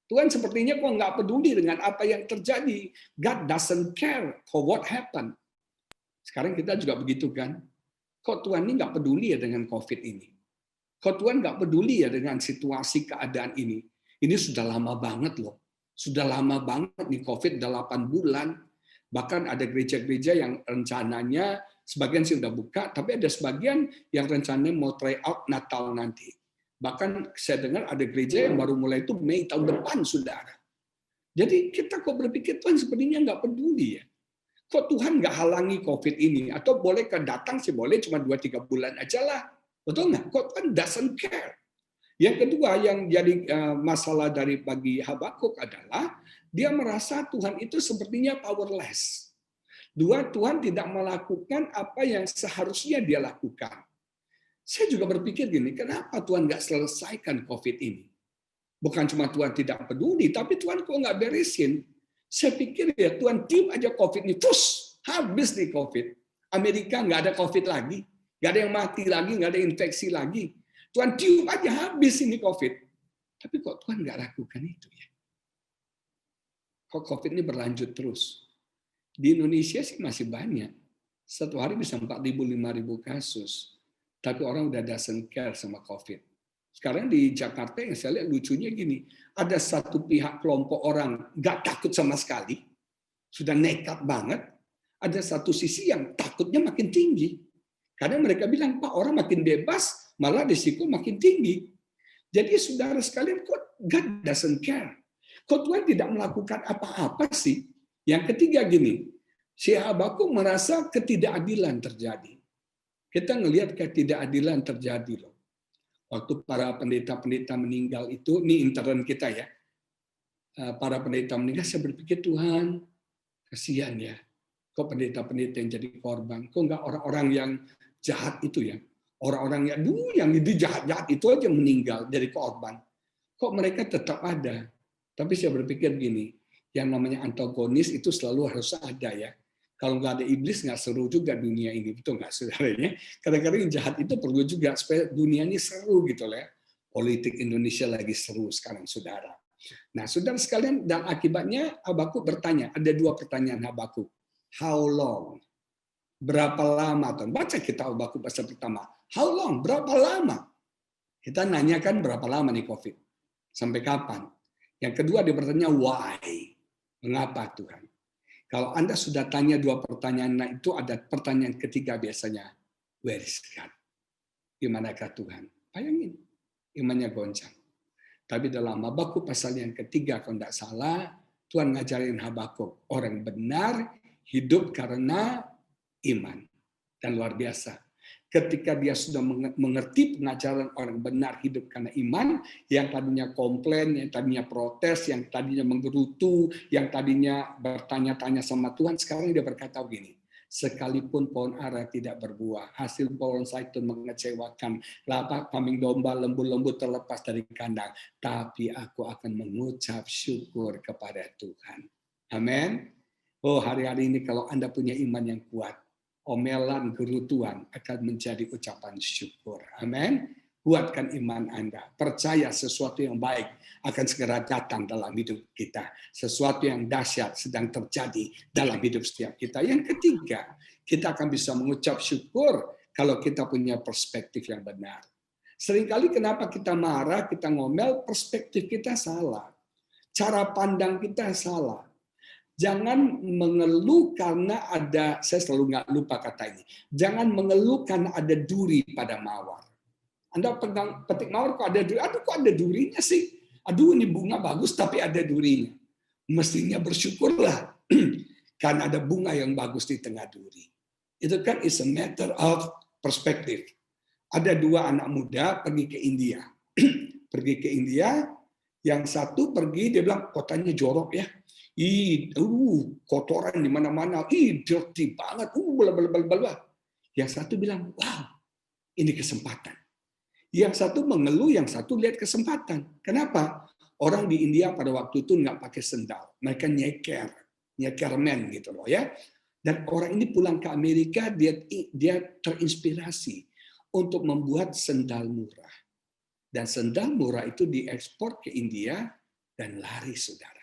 Tuhan sepertinya kok nggak peduli dengan apa yang terjadi. God doesn't care for what happened. Sekarang kita juga begitu kan? Kok Tuhan ini nggak peduli ya dengan COVID ini? Kok Tuhan nggak peduli ya dengan situasi keadaan ini? Ini sudah lama banget loh. Sudah lama banget nih COVID, 8 bulan. Bahkan ada gereja-gereja yang rencananya, sebagian sih udah buka, tapi ada sebagian yang rencananya mau try out Natal nanti. Bahkan saya dengar ada gereja yang baru mulai itu Mei tahun depan, saudara. Jadi kita kok berpikir Tuhan sepertinya nggak peduli ya. Kok Tuhan nggak halangi COVID ini? Atau boleh datang sih boleh, cuma 2-3 bulan aja lah. Betul nggak? Kok Tuhan doesn't care? Yang kedua yang jadi masalah bagi Habakuk adalah dia merasa Tuhan itu sepertinya powerless. Dua, Tuhan tidak melakukan apa yang seharusnya dia lakukan. Saya juga berpikir gini, kenapa Tuhan nggak selesaikan COVID ini? Bukan cuma Tuhan tidak peduli, tapi Tuhan kok nggak beresin? Saya pikir ya Tuhan tiup aja COVID ini, terus habis nih COVID. Amerika nggak ada COVID lagi, nggak ada yang mati lagi, nggak ada infeksi lagi. Tuhan tiup aja habis ini COVID. Tapi kok Tuhan nggak lakukan itu ya? Kok COVID ini berlanjut terus? Di Indonesia sih masih banyak. Satu hari bisa 4.000-5.000 kasus. Tapi orang udah doesn't care sama COVID. Sekarang di Jakarta yang saya lihat lucunya gini. Ada satu pihak kelompok orang nggak takut sama sekali. Sudah nekat banget. Ada satu sisi yang takutnya makin tinggi. Karena mereka bilang, Pak, orang makin bebas, malah risiko makin tinggi. Jadi saudara sekalian, kok God doesn't care? Kok Tuhan tidak melakukan apa-apa sih? Yang ketiga gini, si Habakuk merasa ketidakadilan terjadi. Kita ngelihat ketidakadilan terjadi loh. Waktu para pendeta-pendeta meninggal itu, ini intern kita ya, para pendeta meninggal, saya berpikir Tuhan, kasihan ya. Kok pendeta-pendeta yang jadi korban? Kok nggak orang-orang yang jahat itu ya? Orang-orang yang itu jahat-jahat itu aja meninggal dari korban. Kok mereka tetap ada? Tapi saya berpikir gini, yang namanya antagonis itu selalu harus ada ya. Kalau nggak ada iblis, nggak seru juga dunia ini, betul nggak saudaranya? Kadang-kadang yang jahat itu perlu juga supaya dunia ini seru gitu lah. Politik Indonesia lagi seru sekarang, saudara. Nah, saudara sekalian, dan akibatnya Habakuk bertanya, ada 2 pertanyaan Habakuk. How long? Berapa lama? Baca kita Habakuk pasal pertama. How long? Berapa lama? Kita nanyakan berapa lama nih COVID? Sampai kapan? Yang kedua dia bertanya why. Mengapa Tuhan? Kalau Anda sudah tanya dua pertanyaan, nah itu ada pertanyaan ketiga biasanya. Where is God? Di manakah Tuhan? Bayangin, imannya goncang. Tapi dalam Habakuk pasal yang ketiga, kalau tidak salah, Tuhan ngajarin Habakuk, orang benar hidup karena iman. Dan luar biasa. Ketika dia sudah mengerti pengajaran orang benar hidup karena iman, yang tadinya komplain, yang tadinya protes, yang tadinya menggerutu, yang tadinya bertanya-tanya sama Tuhan, sekarang dia berkata begini, sekalipun pohon ara tidak berbuah, hasil pohon zaitun mengecewakan, lapa kambing domba lembu-lembu terlepas dari kandang, tapi aku akan mengucap syukur kepada Tuhan. Amin. Oh, hari-hari ini kalau Anda punya iman yang kuat, omelan gerutuan akan menjadi ucapan syukur. Amin. Kuatkan iman Anda. Percaya sesuatu yang baik akan segera datang dalam hidup kita. Sesuatu yang dahsyat sedang terjadi dalam hidup setiap kita. Yang ketiga, kita akan bisa mengucap syukur kalau kita punya perspektif yang benar. Seringkali kenapa kita marah, kita ngomel, perspektif kita salah. Cara pandang kita salah. Jangan mengeluh karena ada, saya selalu nggak lupa kata ini, jangan mengeluh karena ada duri pada mawar. Anda petik mawar kok ada duri, aduh kok ada durinya sih, aduh ini bunga bagus tapi ada durinya. Mestinya bersyukurlah karena ada bunga yang bagus di tengah duri. Itu kan is a matter of perspective. Ada dua anak muda pergi ke India. Pergi ke India, yang satu pergi, dia bilang kotanya jorok ya. Kotoran di mana-mana, dirty banget, bla. Yang satu bilang, wow, ini kesempatan. Yang satu mengeluh, yang satu lihat kesempatan. Kenapa? Orang di India pada waktu itu nggak pakai sendal, mereka nyeker men gitu loh ya. Dan orang ini pulang ke Amerika, dia terinspirasi untuk membuat sendal murah. Dan sendal murah itu diekspor ke India dan lari, saudara.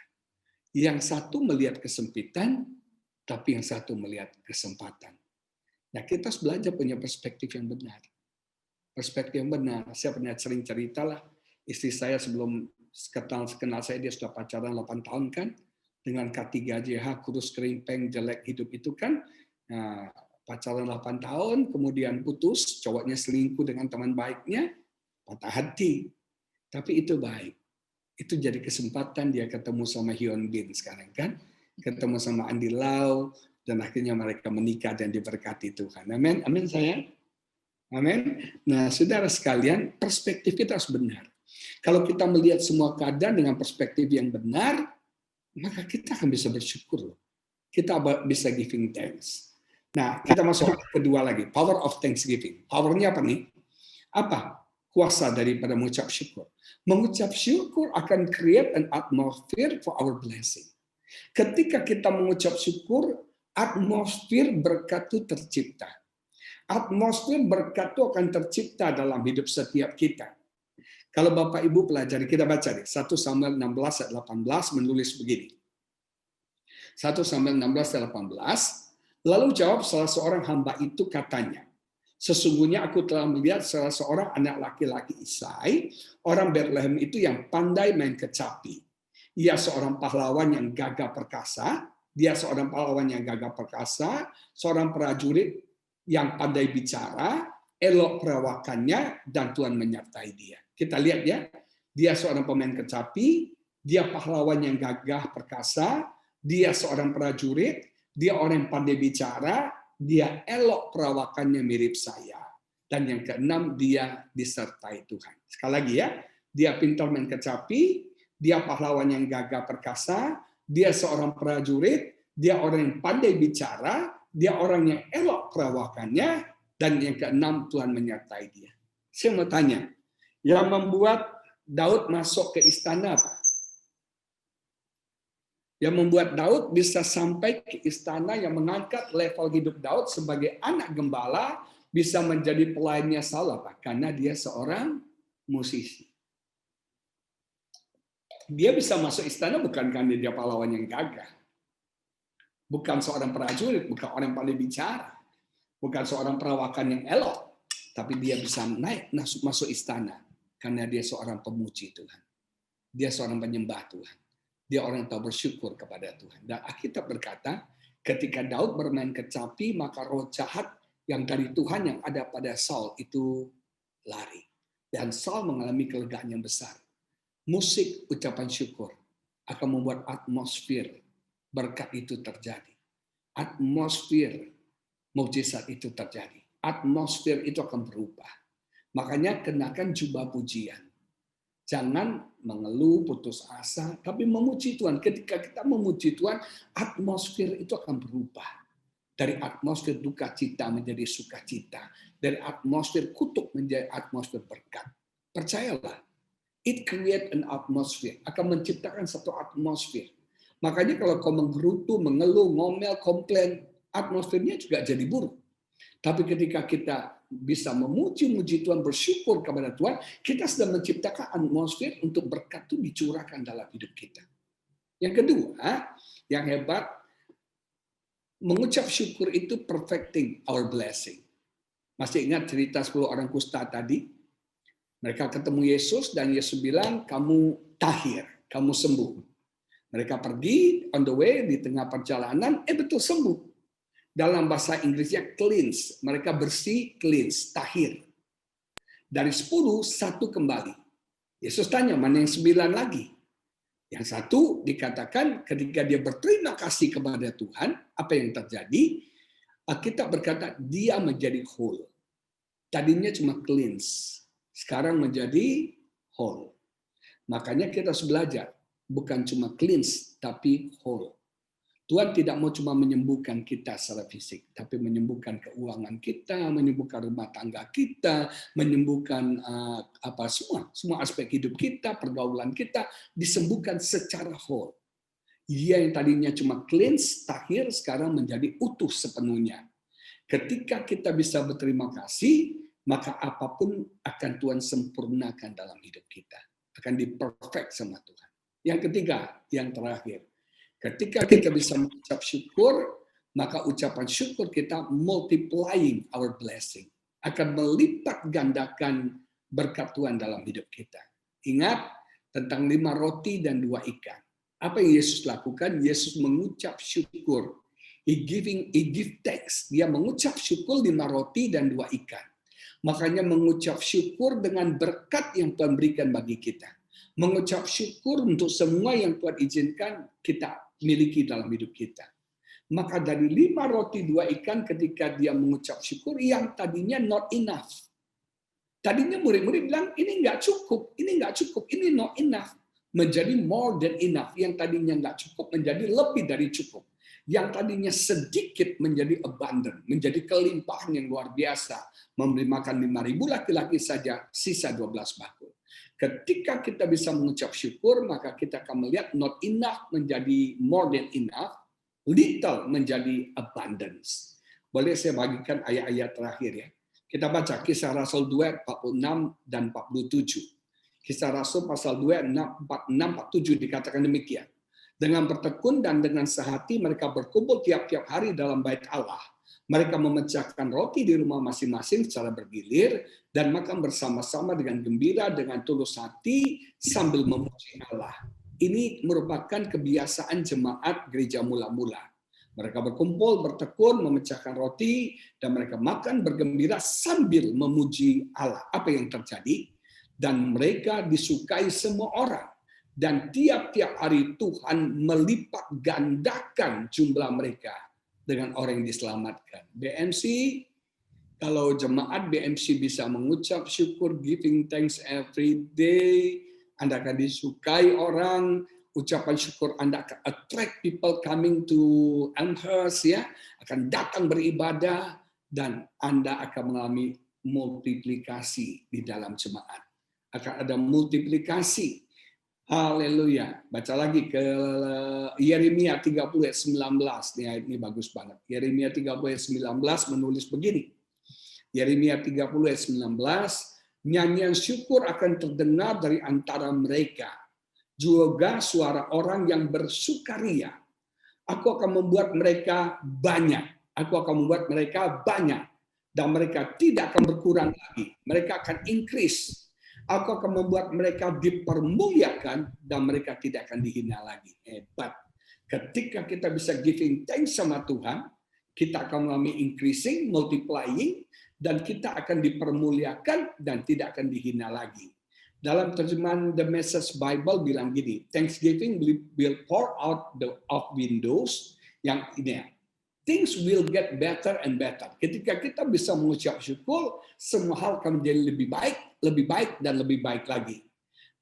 Yang satu melihat kesempitan, tapi yang satu melihat kesempatan. Nah, kita harus belajar punya perspektif yang benar. Perspektif yang benar. Saya pernah sering cerita lah, istri saya sebelum kenal saya, dia sudah pacaran 8 tahun kan, dengan K3JH, kurus kering peng, jelek hidup itu kan, nah, pacaran 8 tahun, kemudian putus, cowoknya selingkuh dengan teman baiknya, patah hati. Tapi itu baik. Itu jadi kesempatan dia ketemu sama Hyun Bin sekarang kan, ketemu sama Andy Lau, dan akhirnya mereka menikah dan diberkati Tuhan. Amin, amin sayang. Amin. Nah, saudara sekalian, perspektif kita harus benar. Kalau kita melihat semua keadaan dengan perspektif yang benar, maka kita akan bisa bersyukur. Kita bisa giving thanks. Nah, kita masuk kedua lagi, power of thanksgiving. Powernya apa nih? Apa? Kuasa daripada mengucap syukur. Mengucap syukur akan create an atmosphere for our blessing. Ketika kita mengucap syukur, atmosfer berkat itu tercipta. Atmosfer berkat itu akan tercipta dalam hidup setiap kita. Kalau Bapak Ibu pelajari, kita baca deh. 1 Samuel 16 ayat 18 menulis begini. 1 Samuel 16 ayat 18, lalu jawab salah seorang hamba itu katanya, sesungguhnya aku telah melihat salah seorang anak laki-laki Isai, orang Bethlehem itu yang pandai main kecapi. Ia seorang pahlawan yang gagah perkasa, seorang prajurit yang pandai bicara, elok perawakannya, dan Tuhan menyertai dia. Kita lihat ya, dia seorang pemain kecapi, dia pahlawan yang gagah perkasa, dia seorang prajurit, dia orang yang pandai bicara, dia elok perawakannya mirip saya. Dan yang keenam, dia disertai Tuhan. Sekali lagi ya, dia pintar main kecapi, dia pahlawan yang gagah perkasa, dia seorang prajurit, dia orang yang pandai bicara, dia orang yang elok perawakannya, dan yang keenam, Tuhan menyertai dia. Saya mau tanya, yang membuat Daud masuk ke istana apa? Yang membuat Daud bisa sampai ke istana yang mengangkat level hidup Daud sebagai anak gembala, bisa menjadi pelayannya Saul apa? Karena dia seorang musisi. Dia bisa masuk istana bukan karena dia pahlawan yang gagah. Bukan seorang prajurit, bukan orang yang pandai bicara. Bukan seorang perawakan yang elok. Tapi dia bisa naik masuk istana karena dia seorang pemuji Tuhan. Dia seorang penyembah Tuhan. Dia orang yang tahu bersyukur kepada Tuhan. Dan Alkitab berkata, ketika Daud bermain kecapi, maka roh jahat yang dari Tuhan yang ada pada Saul itu lari. Dan Saul mengalami kelegaan yang besar. Musik ucapan syukur akan membuat atmosfer berkat itu terjadi. Atmosfer mukjizat itu terjadi. Atmosfer itu akan berubah. Makanya kenakan jubah pujian. Jangan mengeluh, putus asa, tapi memuji Tuhan. Ketika kita memuji Tuhan, atmosfer itu akan berubah. Dari atmosfer duka cita menjadi sukacita. Dari atmosfer kutuk menjadi atmosfer berkat. Percayalah, it create an atmosphere, akan menciptakan satu atmosfer. Makanya kalau kau menggerutu, mengeluh, ngomel, komplain, atmosfernya juga jadi buruk. Tapi ketika kita bisa memuji-muji Tuhan, bersyukur kepada Tuhan, kita sedang menciptakan atmosfer untuk berkat itu dicurahkan dalam hidup kita. Yang kedua, yang hebat, mengucap syukur itu perfecting our blessing. Masih ingat cerita 10 orang kusta tadi? Mereka ketemu Yesus dan Yesus bilang, kamu tahir, kamu sembuh. Mereka pergi on the way di tengah perjalanan, betul sembuh. Dalam bahasa Inggrisnya cleanse, mereka bersih, cleanse, tahir. Dari 10, 1 kembali. Yesus tanya, mana yang 9 lagi? Yang 1 dikatakan ketika dia berterima kasih kepada Tuhan, apa yang terjadi? Kita berkata, dia menjadi whole. Tadinya cuma cleanse, sekarang menjadi whole. Makanya kita harus belajar, bukan cuma cleanse, tapi whole. Tuhan tidak mau cuma menyembuhkan kita secara fisik, tapi menyembuhkan keuangan kita, menyembuhkan rumah tangga kita, menyembuhkan semua aspek hidup kita, pergaulan kita disembuhkan secara whole. Dia yang tadinya cuma cleanse, tahir, sekarang menjadi utuh sepenuhnya. Ketika kita bisa berterima kasih, maka apapun akan Tuhan sempurnakan dalam hidup kita, akan diperfect sama Tuhan. Yang ketiga, yang terakhir. Ketika kita bisa mengucap syukur, maka ucapan syukur kita multiplying our blessing. Akan melipat gandakan berkat Tuhan dalam hidup kita. Ingat tentang 5 roti dan 2 ikan. Apa yang Yesus lakukan? Yesus mengucap syukur. He give thanks. Dia mengucap syukur 5 roti dan 2 ikan. Makanya mengucap syukur dengan berkat yang Tuhan berikan bagi kita. Mengucap syukur untuk semua yang Tuhan izinkan kita miliki dalam hidup kita. Maka dari 5 roti 2 ikan ketika dia mengucap syukur yang tadinya not enough. Tadinya murid-murid bilang ini nggak cukup, ini not enough. Menjadi more than enough. Yang tadinya nggak cukup menjadi lebih dari cukup. Yang tadinya sedikit menjadi abundant, menjadi kelimpahan yang luar biasa. Memberi makan 5.000 laki-laki saja, sisa 12 bakul. Ketika kita bisa mengucap syukur, maka kita akan melihat not enough menjadi more than enough, little menjadi abundance. Boleh saya bagikan ayat-ayat terakhir ya. Kita baca Kisah Rasul 2, 46 dan 47. Kisah Rasul pasal 2, 46, 47 dikatakan demikian. Dengan bertekun dan dengan sehati mereka berkumpul tiap-tiap hari dalam bait Allah. Mereka memecahkan roti di rumah masing-masing secara bergilir dan makan bersama-sama dengan gembira, dengan tulus hati sambil memuji Allah. Ini merupakan kebiasaan jemaat gereja mula-mula. Mereka berkumpul, bertekun, memecahkan roti, dan mereka makan bergembira sambil memuji Allah. Apa yang terjadi? Dan mereka disukai semua orang. Dan tiap-tiap hari Tuhan melipat gandakan jumlah mereka dengan orang yang diselamatkan. BMC, kalau jemaat BMC bisa mengucap syukur, giving thanks every day, Anda akan disukai orang, ucapan syukur Anda akan attract people coming to Amherst, ya, akan datang beribadah, dan Anda akan mengalami multiplikasi di dalam jemaat. Akan ada multiplikasi. Haleluya. Baca lagi ke Yeremia 30 ayat 19. Ini bagus banget. Yeremia 30 ayat 19 menulis begini. Yeremia 30 ayat 19, nyanyian syukur akan terdengar dari antara mereka. Juga suara orang yang bersukaria. Aku akan membuat mereka banyak. Aku akan membuat mereka banyak. Dan mereka tidak akan berkurang lagi. Mereka akan increase. Aku akan membuat mereka dipermuliakan dan mereka tidak akan dihina lagi. Hebat. Ketika kita bisa giving thanks sama Tuhan, kita akan mengalami increasing, multiplying, dan kita akan dipermuliakan dan tidak akan dihina lagi. Dalam terjemahan The Message Bible bilang gini, Thanksgiving will pour out of windows, yang ini ya, things will get better and better. Ketika kita bisa mengucap syukur, semua hal akan menjadi lebih baik, dan lebih baik lagi.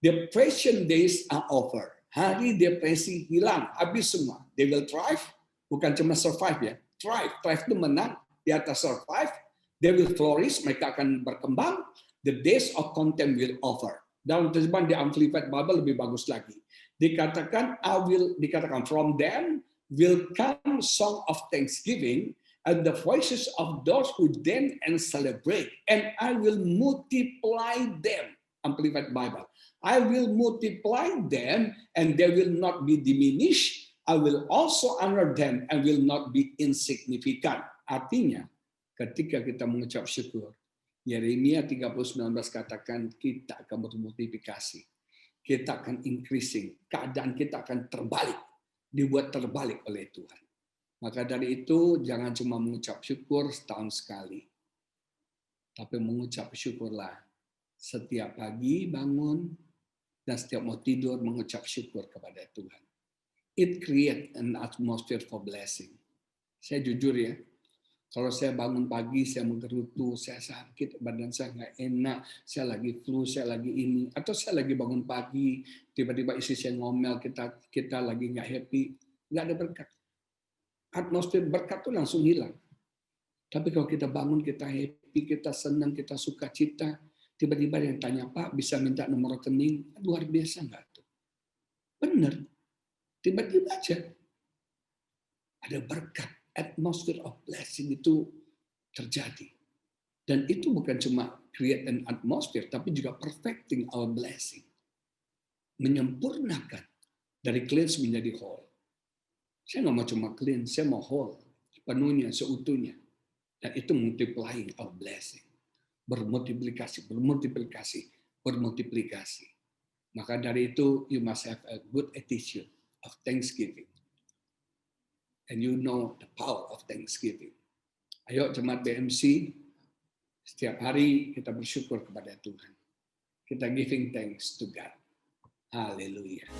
Depression days are over. Hari depresi hilang, habis semua. They will thrive, bukan cuma survive ya. Thrive itu menang di atas survive. They will flourish, mereka akan berkembang. The days of contempt will over. Dalam terjemahan di Amplified Bible lebih bagus lagi. Dikatakan from them will come song of thanksgiving and the voices of those who dance and celebrate, and I will multiply them. Amplified Bible. I will multiply them and they will not be diminished. I will also honor them and will not be insignificant. Artinya, ketika kita mengucap syukur, Yeremia 30:19 katakan kita akan bermultiplikasi. Kita akan increasing. Keadaan kita akan terbalik. Dibuat terbalik oleh Tuhan. Maka dari itu jangan cuma mengucap syukur setahun sekali. Tapi mengucap syukurlah setiap pagi bangun dan setiap mau tidur mengucap syukur kepada Tuhan. It create an atmosphere for blessing. Saya jujur ya, kalau saya bangun pagi, saya menggerutu, saya sakit, badan saya nggak enak, saya lagi flu, saya lagi ini, atau saya lagi bangun pagi, tiba-tiba istri saya ngomel, kita lagi nggak happy, nggak ada berkat. Atmosfer berkat itu langsung hilang. Tapi kalau kita bangun, kita happy, kita senang, kita suka cita, tiba-tiba yang tanya, Pak, bisa minta nomor rekening? Luar biasa nggak tuh? Benar. Tiba-tiba aja ada berkat. Atmosphere of blessing itu terjadi. Dan itu bukan cuma create an atmosphere, tapi juga perfecting our blessing. Menyempurnakan dari cleanse menjadi whole. Saya nggak mau cuma clean, saya mau whole, penuhnya, seutuhnya. Dan itu multiplying our blessing. Bermultiplikasi. Maka dari itu, you must have a good attitude of thanksgiving. And you know the power of thanksgiving. Ayo jemaat BMC, setiap hari kita bersyukur kepada Tuhan. Kita giving thanks to God. Haleluya.